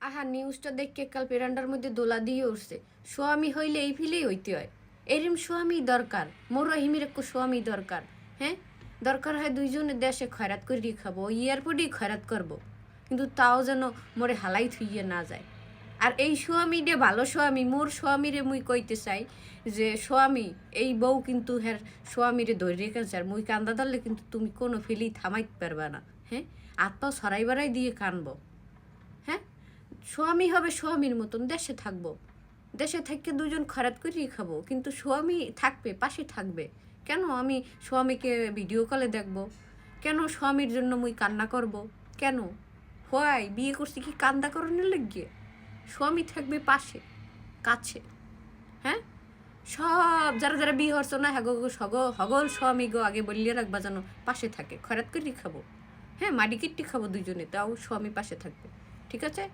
আহা নিউজটা দেখে কাল পেরান্ডার মধ্যে দোলা দিয়ে উঠছে। স্বামী হইলে এই ফিলেই হইতে হয়। এরম স্বামী দরকার, মোর রহিমের একটু স্বামী দরকার। হ্যাঁ, দরকার হয় দুইজনে দেশে খয়রাত করে খাবো, এয়ারপোর্টেই খয়রাত করবো, কিন্তু তাও যেন মোরে হালাই থুইয়ে না যায়। আর এই স্বামী রে ভালো স্বামী, মোর স্বামীরে মুই কইতে চাই যে স্বামী এই বউ কিন্তু হ্যার স্বামীরে ধরে রেখেছে, আর মুই কান্দা ধরলে কিন্তু তুমি কোনো ফেলেই থামাইতে পারবা না। হ্যাঁ, হাত পাও সরাই বাড়াই দিয়ে কানবো। হ্যাঁ, স্বামী হবে স্বামীর মতন, দেশে থাকবো, দেশে থেকে দুজন খরাত করেই খাবো, কিন্তু স্বামী থাকবে, পাশে থাকবে। কেন আমি স্বামীকে ভিডিও কলে দেখবো? কেন স্বামীর জন্য মুই কান্না করব? কেন হয় বিয়ে করছি কি কান্দা করানোর লাগিয়ে? স্বামী থাকবে পাশে, কাছে। হ্যাঁ, সব যারা যারা বিয়ে হরছো না হ্যাগো হগল স্বামী গো আগে বলিয়ে রাখবা যেন পাশে থাকে, খরাত করেই খাবো। হ্যাঁ, মাটি কিট্টি খাবো দুজনে, তাও স্বামী পাশে থাকবে। ঠিক আছে?